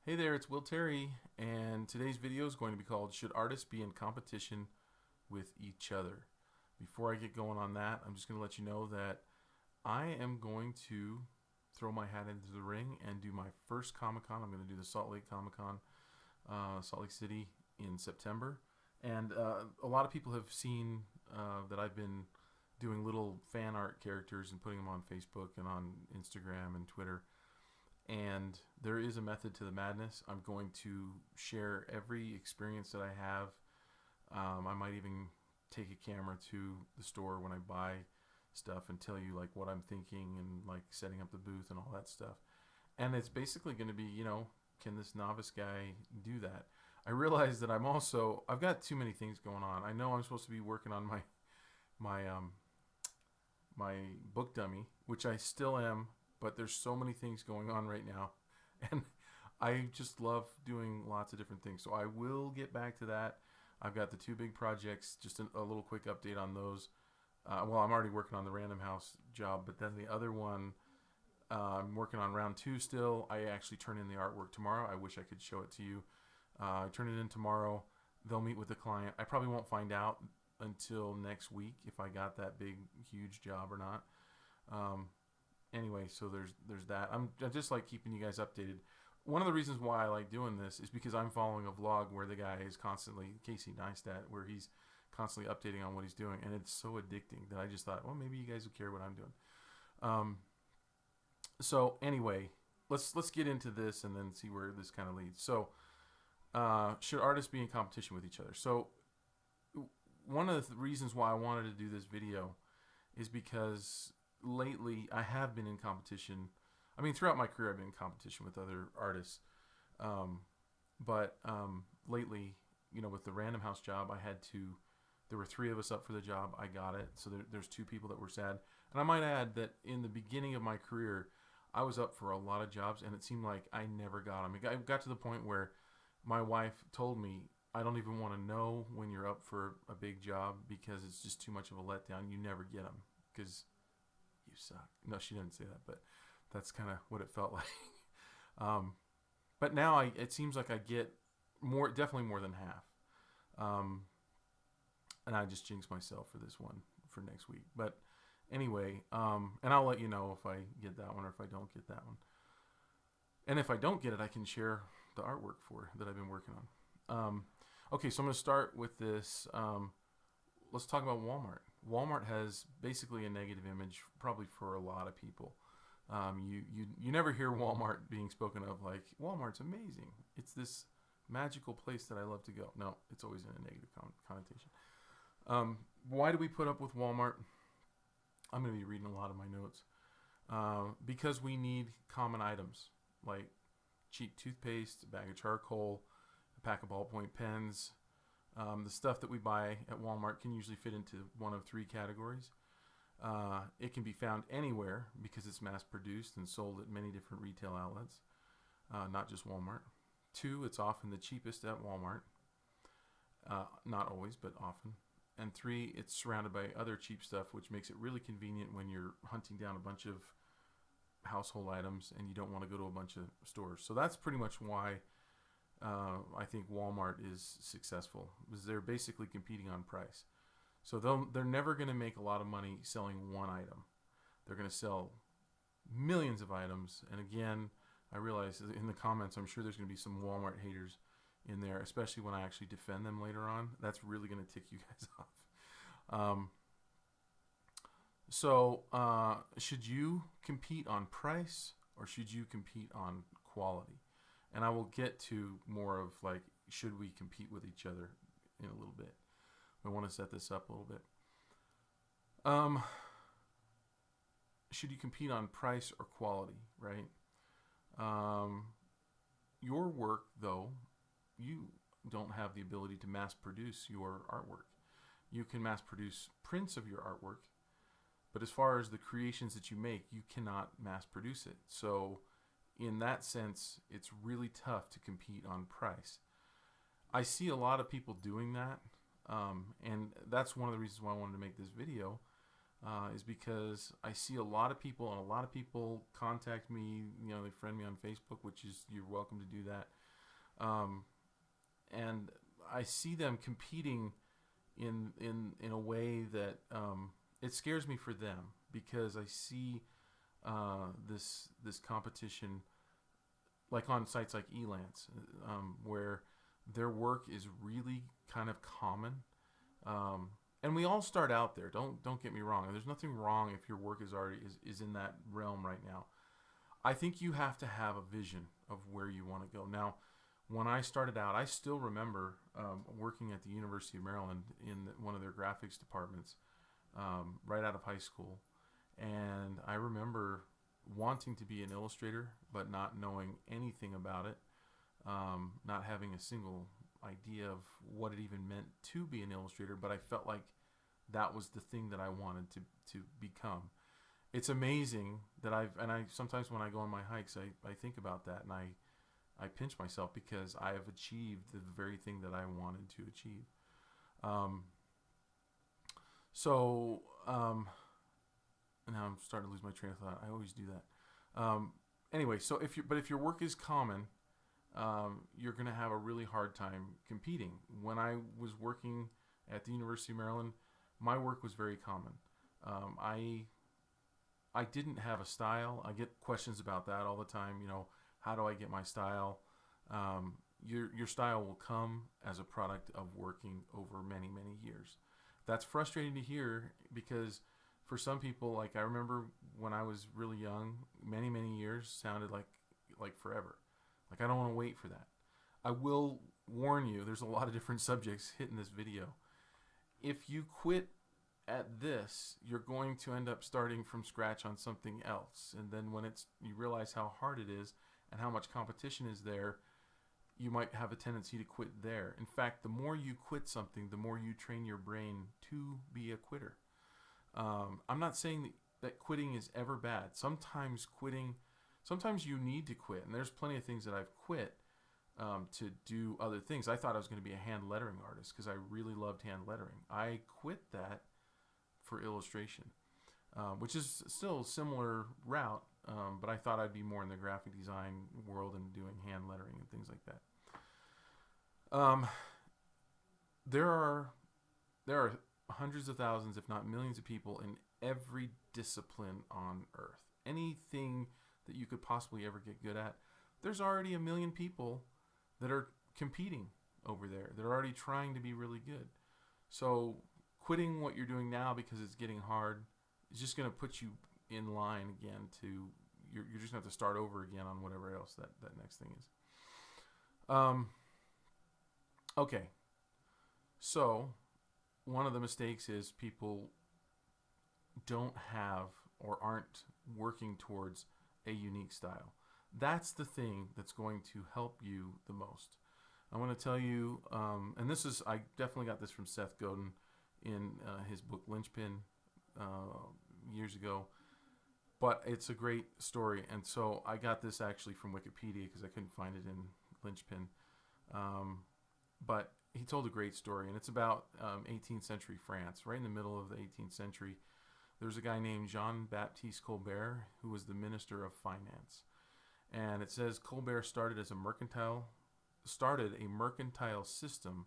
Hey there, it's Will Terry, and today's video is going to be called Should Artists Be in Competition with Each Other? Before I get going on that, I'm just going to let you know that I am going to throw my hat into the ring and do my first Comic Con. I'm going to do the Salt Lake Comic Con, Salt Lake City in September. And a lot of people have seen that I've been doing little fan art characters and putting them on Facebook and on Instagram and Twitter, and there is a method to the madness. I'm going to share every experience that I have. I might even take a camera to the store when I buy stuff and tell you like what I'm thinking and like setting up the booth and all that stuff. And it's basically going to be, can this novice guy do that? I realize that I've got too many things going on. I know I'm supposed to be working on my my book dummy, which I still am, but there's so many things going on right now, and I just love doing lots of different things. So I will get back to that. I've got the two big projects. Just a little quick update on those. Well, I'm already working on the Random House job, but then the other one, I'm working on round two still. I actually turn in the artwork tomorrow. I wish I could show it to you. I turn it in tomorrow. They'll meet with the client. I probably won't find out until next week if I got that big, huge job or not. Um, anyway, so there's that. I just like keeping you guys updated. One of the reasons why I like doing this is because I'm following a vlog where the guy is constantly, Casey Neistat, where he's constantly updating on what he's doing, and it's so addicting that I just thought, well, maybe you guys would care what I'm doing. Um, so anyway, let's get into this and then see where this kind of leads. So, should artists be in competition with each other? So, one of the reasons why I wanted to do this video is because lately I have been in competition. I mean, throughout my career, I've been in competition with other artists. Um, but lately, with the Random House job, there were three of us up for the job. I got it. So there's two people that were sad. And I might add that in the beginning of my career, I was up for a lot of jobs, and it seemed like I never got them. I got to the point where my wife told me, I don't even want to know when you're up for a big job because it's just too much of a letdown. You never get them because you suck. No, she didn't say that, but that's kind of what it felt like. um, but now it seems like I get more, definitely more than half. Um, and I just jinxed myself for this one for next week. But anyway, and I'll let you know if I get that one or if I don't get that one. And if I don't get it, I can share the artwork that I've been working on. Okay, so I'm going to start with this. Let's talk about Walmart. Walmart has basically a negative image, probably for a lot of people. You never hear Walmart being spoken of like Walmart's amazing. It's this magical place that I love to go. No, it's always in a negative connotation. Why do we put up with Walmart? I'm going to be reading a lot of my notes. Because we need common items like cheap toothpaste, a bag of charcoal, a pack of ballpoint pens. The stuff that we buy at Walmart can usually fit into one of three categories. It can be found anywhere because it's mass produced and sold at many different retail outlets, not just Walmart. Two, it's often the cheapest at Walmart. Not always, but often. And three, it's surrounded by other cheap stuff, which makes it really convenient when you're hunting down a bunch of household items and you don't want to go to a bunch of stores. So that's pretty much why I think Walmart is successful, because they're basically competing on price. So they're never going to make a lot of money selling one item. They're going to sell millions of items. And again, I realize in the comments, I'm sure there's going to be some Walmart haters in there, especially when I actually defend them later on. That's really going to tick you guys off. Should you compete on price or should you compete on quality? And I will get to more of like, should we compete with each other in a little bit. I want to set this up a little bit. Should you compete on price or quality, right? Your work, though, you don't have the ability to mass produce your artwork. You can mass produce prints of your artwork, but as far as the creations that you make, you cannot mass produce it. So in that sense, it's really tough to compete on price. I see a lot of people doing that, and that's one of the reasons why I wanted to make this video. is because I see a lot of people, and a lot of people contact me. They friend me on Facebook, which is, you're welcome to do that. And I see them competing in a way that it scares me for them, because I see this competition, like on sites like Elance, where their work is really kind of common. And we all start out there. Don't get me wrong. There's nothing wrong if your work is already is in that realm right now. I think you have to have a vision of where you want to go. Now, when I started out, I still remember working at the University of Maryland in one of their graphics departments right out of high school. And I remember wanting to be an illustrator, but not knowing anything about it, not having a single idea of what it even meant to be an illustrator, but I felt like that was the thing that I wanted to become. It's amazing that I sometimes when I go on my hikes, I think about that, and I pinch myself, because I have achieved the very thing that I wanted to achieve. Now I'm starting to lose my train of thought. I always do that. Anyway, so if your work is common, you're going to have a really hard time competing. When I was working at the University of Maryland, my work was very common. I didn't have a style. I get questions about that all the time. How do I get my style? Your style will come as a product of working over many, many years. That's frustrating to hear, because for some people, like I remember when I was really young, many, many years sounded like forever. Like, I don't want to wait for that. I will warn you, there's a lot of different subjects hit in this video. If you quit at this, you're going to end up starting from scratch on something else. And then when you realize how hard it is and how much competition is there, you might have a tendency to quit there. In fact, the more you quit something, the more you train your brain to be a quitter. I'm not saying that quitting is ever bad. Sometimes you need to quit. And there's plenty of things that I've quit to do other things. I thought I was going to be a hand lettering artist because I really loved hand lettering. I quit that for illustration, which is still a similar route, but I thought I'd be more in the graphic design world and doing hand lettering and things like that. There are hundreds of thousands, if not millions of people in every discipline on earth. Anything that you could possibly ever get good at, there's already a million people that are competing over there. They're already trying to be really good. So quitting what you're doing now because it's getting hard is just going to put you in line again you're just going to have to start over again on whatever else that next thing is. Okay. So one of the mistakes is people don't have or aren't working towards a unique style. That's the thing that's going to help you the most. I want to tell you, and I definitely got this from Seth Godin in his book Linchpin years ago, but it's a great story. And so I got this actually from Wikipedia because I couldn't find it in Linchpin. But he told a great story, and it's about 18th century France. Right in the middle of the 18th century, there was a guy named Jean-Baptiste Colbert who was the Minister of Finance. And it says Colbert started a mercantile system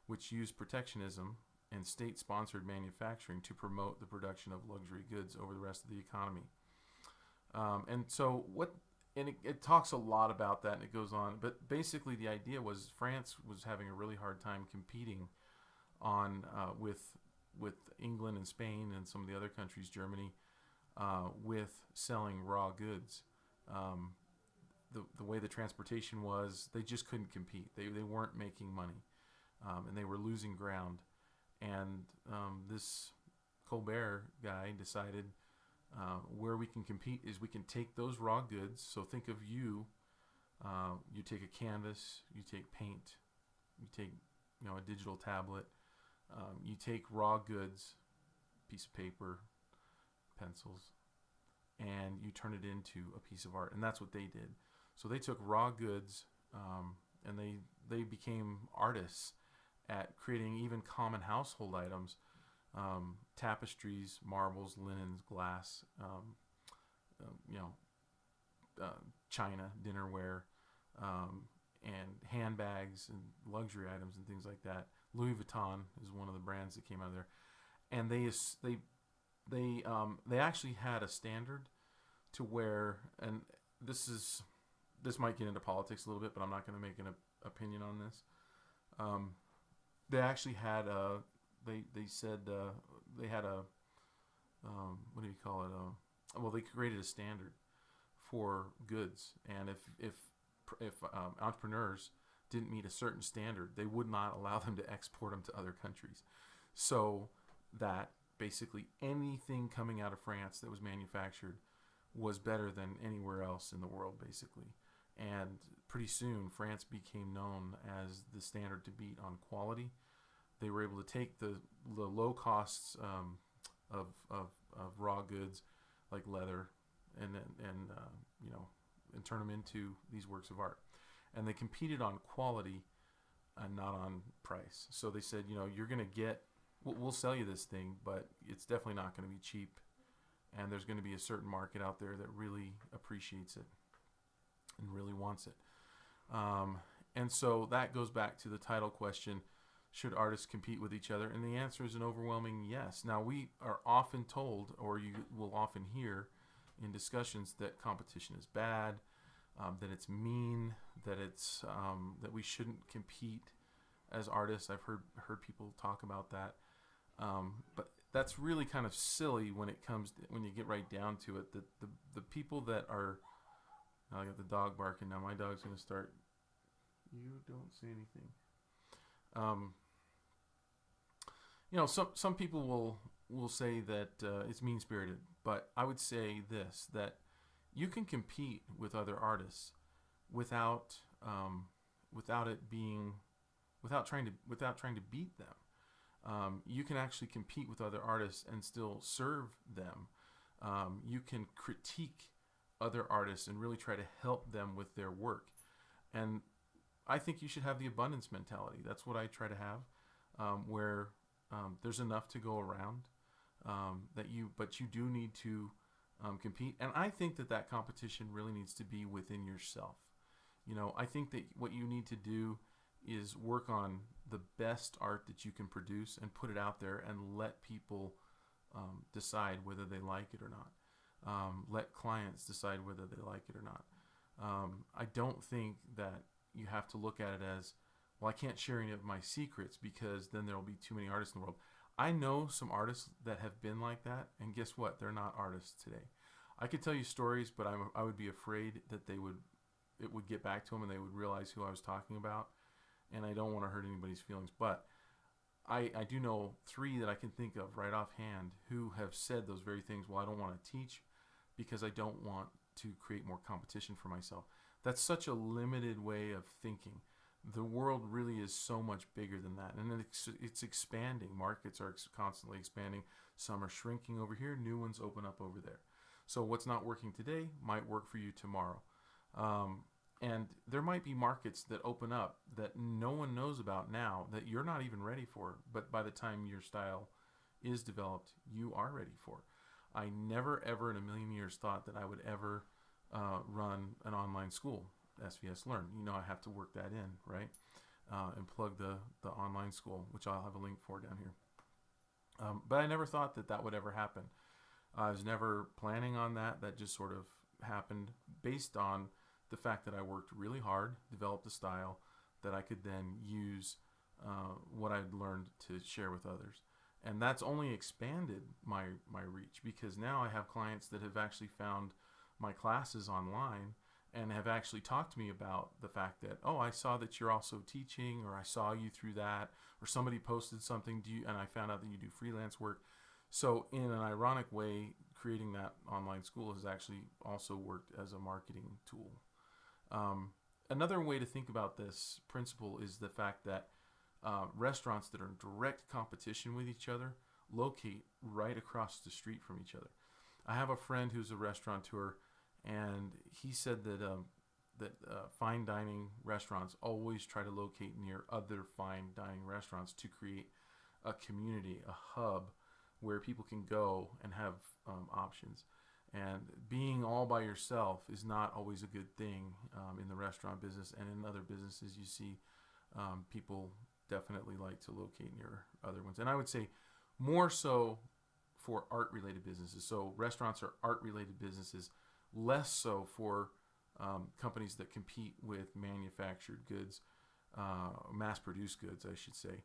which used protectionism and state-sponsored manufacturing to promote the production of luxury goods over the rest of the economy. It talks a lot about that, and it goes on. But basically, the idea was France was having a really hard time competing on with England and Spain and some of the other countries, Germany, with selling raw goods. The way the transportation was, they just couldn't compete. They weren't making money, and they were losing ground. And this Colbert guy decided where we can compete is we can take those raw goods. So think of you take a canvas, you take paint, you take a digital tablet, you take raw goods, piece of paper, pencils, and you turn it into a piece of art. And that's what they did. So they took raw goods and they became artists at creating even common household items tapestries, marbles, linens, glass, you know, china, dinnerware, and handbags and luxury items and things like that. Louis Vuitton is one of the brands that came out of there, and they actually had a standard to where, and this might get into politics a little bit, but I'm not going to make an opinion on this. They actually had they said they had a what do you call it? Well, they created a standard for goods, and if entrepreneurs didn't meet a certain standard, they would not allow them to export them to other countries. So that basically anything coming out of France that was manufactured was better than anywhere else in the world, basically. And pretty soon, France became known as the standard to beat on quality. They were able to take the low costs of raw goods like leather and you know, and turn them into these works of art. And they competed on quality and not on price. So they said, you know, you're going to get, we'll sell you this thing, but it's definitely not going to be cheap. And there's going to be a certain market out there that really appreciates it and really wants it. And so that goes back to the title question, should artists compete with each other? And the answer is an overwhelming yes. Now, we are often told, or you will often hear in discussions, that competition is bad, that it's mean, that it's that we shouldn't compete as artists. I've heard people talk about that, but that's really kind of silly when it comes to, when you get right down to it. The people that are, I got the dog barking now. My dog's going to start. You don't say anything. You know, some people will say that it's mean spirited, but I would say this, that you can compete with other artists without trying to beat them. You can actually compete with other artists and still serve them. You can critique other artists and really try to help them with their work. And I think you should have the abundance mentality. That's what I try to have, where there's enough to go around, but you do need to compete. And I think that competition really needs to be within yourself. You know, I think that what you need to do is work on the best art that you can produce and put it out there and let people decide whether they like it or not. Let clients decide whether they like it or not. I don't think that you have to look at it as, well, I can't share any of my secrets because then there will be too many artists in the world. I know some artists that have been like that, and guess what? They're not artists today. I could tell you stories, but I would be afraid that it would get back to them and they would realize who I was talking about, and I don't want to hurt anybody's feelings. But I do know 3 that I can think of right offhand who have said those very things. Well, I don't want to teach because I don't want to create more competition for myself. That's such a limited way of thinking. The world really is so much bigger than that, and it's expanding. Markets are constantly expanding. Some are shrinking over here, new ones open up over there. So what's not working today might work for you tomorrow. And there might be markets that open up that no one knows about now, that you're not even ready for, but by the time your style is developed, you are ready for. I never ever in a million years thought that I would ever run an online school, SVS Learn. You know, I have to work that in, right? And plug the online school, which I'll have a link for down here. But I never thought that would ever happen. I was never planning on that. That just sort of happened based on the fact that I worked really hard, developed a style that I could then use what I'd learned to share with others. And that's only expanded my reach, because now I have clients that have actually found my classes online and have actually talked to me about the fact that, oh, I saw that you're also teaching, or I saw you through that, or somebody posted something, and I found out that you do freelance work. So in an ironic way, creating that online school has actually also worked as a marketing tool. Another way to think about this principle is the fact that restaurants that are in direct competition with each other locate right across the street from each other. I have a friend who's a restaurateur, and he said that fine dining restaurants always try to locate near other fine dining restaurants to create a community, a hub where people can go and have options. And being all by yourself is not always a good thing in the restaurant business, and in other businesses you see people definitely like to locate near other ones. And I would say more so for art related businesses. So restaurants are art related businesses, less so for companies that compete with manufactured goods, mass produced goods, I should say.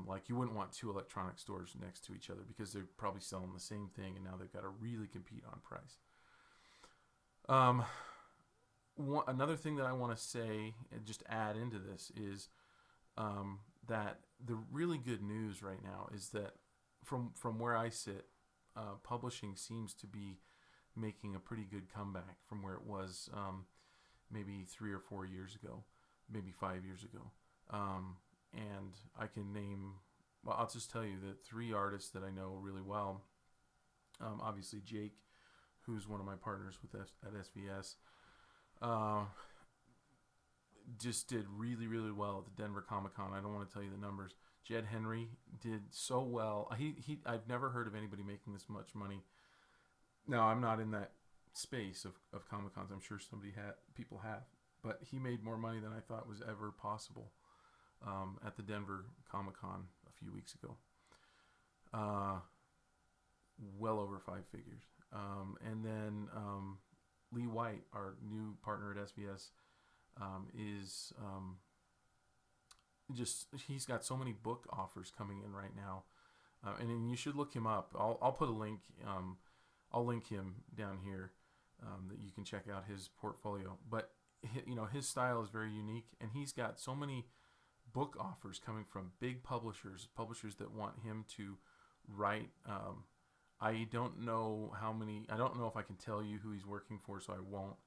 Like you wouldn't want two electronic stores next to each other because they're probably selling the same thing, and now they've got to really compete on price. Another thing that I want to say and just add into this is that the really good news right now is that from where I sit, publishing seems to be making a pretty good comeback from where it was maybe 3 or 4 years ago, maybe 5 years ago. And I can name, well, I'll just tell you that 3 artists that I know really well. Obviously, Jake, who's one of my partners at SVS, just did really, really well at the Denver Comic Con. I don't want to tell you the numbers. Jed Henry did so well. I've never heard of anybody making this much money. Now, I'm not in that space of Comic Cons. I'm sure people have. But he made more money than I thought was ever possible at the Denver Comic Con a few weeks ago. Well over 5 figures. And then Lee White, our new partner at SVS, is he's got so many book offers coming in right now. And then you should look him up. I'll put a link. I'll link him down here that you can check out his portfolio. But his style is very unique, and he's got so many book offers coming from big publishers that want him to write. I don't know how many. I don't know if I can tell you who he's working for, so I won't.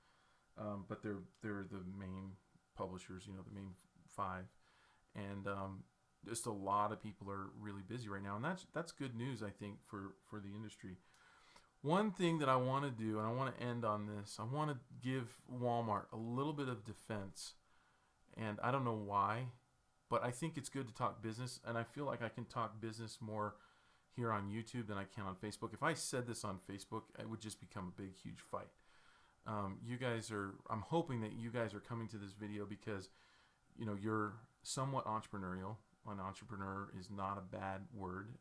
But they're the main publishers, the main 5, and just a lot of people are really busy right now, and that's good news, I think, for the industry. One thing that I want to do, and I want to end on this, I want to give Walmart a little bit of defense, and I don't know why, but I think it's good to talk business, and I feel like I can talk business more here on YouTube than I can on Facebook. If I said this on Facebook, it would just become a big, huge fight. I'm hoping that you guys are coming to this video because, you're somewhat entrepreneurial. An entrepreneur is not a bad word.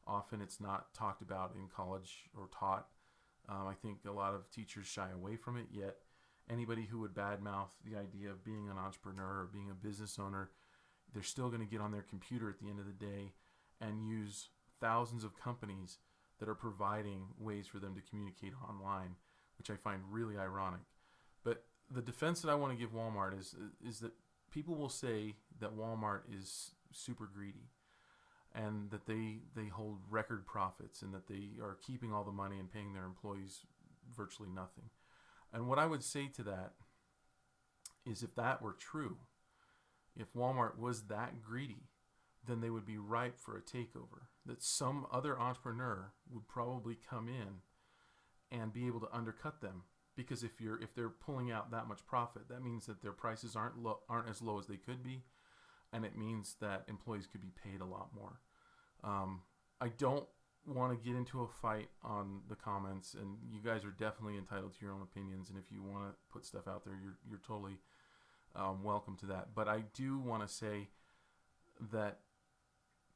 Often it's not talked about in college or taught. I think a lot of teachers shy away from it, yet anybody who would badmouth the idea of being an entrepreneur or being a business owner, they're still going to get on their computer at the end of the day and use thousands of companies that are providing ways for them to communicate online, which I find really ironic. But the defense that I want to give Walmart is that people will say that Walmart is super greedy and that they hold record profits and that they are keeping all the money and paying their employees virtually nothing. And what I would say to that is, if that were true, if Walmart was that greedy, then they would be ripe for a takeover. That some other entrepreneur would probably come in and be able to undercut them, because if they're pulling out that much profit, that means that their prices aren't as low as they could be, and it means that employees could be paid a lot more. I don't want to get into a fight on the comments, and you guys are definitely entitled to your own opinions, and if you want to put stuff out there, you're totally welcome to that. But I do want to say that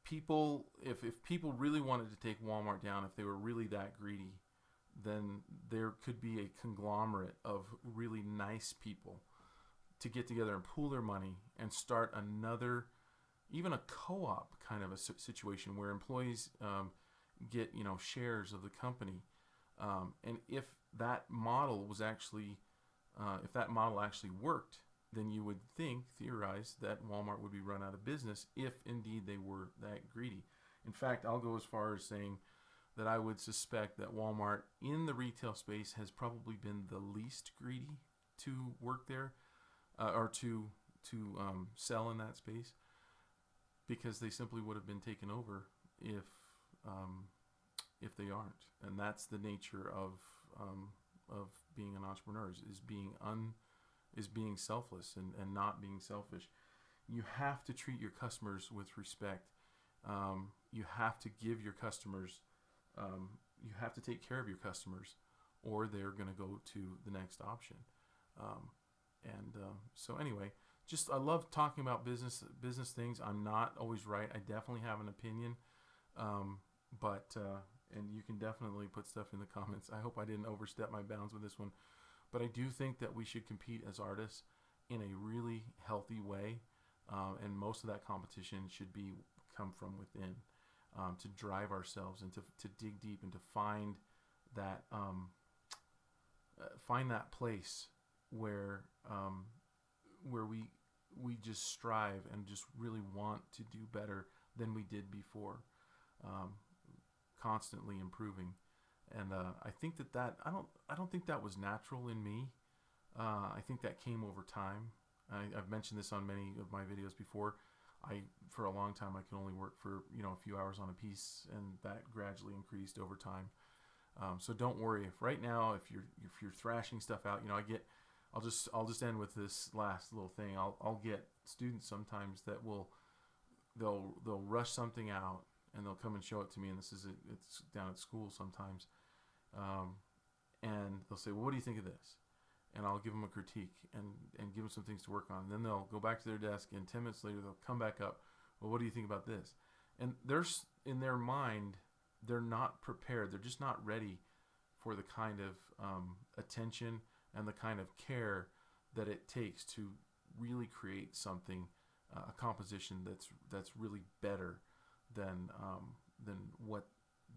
people, if people really wanted to take Walmart down, if they were really that greedy, then there could be a conglomerate of really nice people to get together and pool their money and start another, even a co-op kind of a situation where employees get shares of the company. And if that model was actually, if that model actually worked, then you would theorize that Walmart would be run out of business if indeed they were that greedy. In fact, I'll go as far as saying that I would suspect that Walmart in the retail space has probably been the least greedy to work there or to sell in that space, because they simply would have been taken over if they aren't. And that's the nature of being an entrepreneur, is being selfless and not being selfish. You have to treat your customers with respect. You have to give your customers, you have to take care of your customers, or they're going to go to the next option. So anyway, just I love talking about business things. I'm not always right. I definitely have an opinion, but and you can definitely put stuff in the comments. I hope I didn't overstep my bounds with this one, but I do think that we should compete as artists in a really healthy way, and most of that competition should come from within, to drive ourselves and to dig deep and to find that place where we just strive and just really want to do better than we did before, constantly improving. And I think that I don't think that was natural in me. I think that came over time. I've mentioned this on many of my videos before. For a long time, I could only work for a few hours on a piece, and that gradually increased over time. So don't worry if right now if you're thrashing stuff out. I'll just end with this last little thing. I'll get students sometimes that they'll rush something out and they'll come and show it to me, and it's down at school sometimes, and they'll say, well, what do you think of this? And I'll give them a critique and give them some things to work on. And then they'll go back to their desk, and 10 minutes later they'll come back up. Well, what do you think about this? And in their mind, they're not prepared. They're just not ready for the kind of attention and the kind of care that it takes to really create something, a composition that's really better than what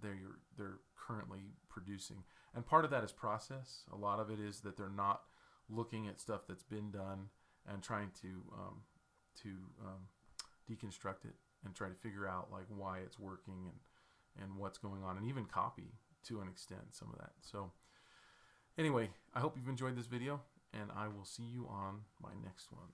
they're currently producing. And part of that is process. A lot of it is that they're not looking at stuff that's been done and trying to deconstruct it and try to figure out like why it's working and what's going on, and even copy to an extent some of that. So anyway, I hope you've enjoyed this video, and I will see you on my next one.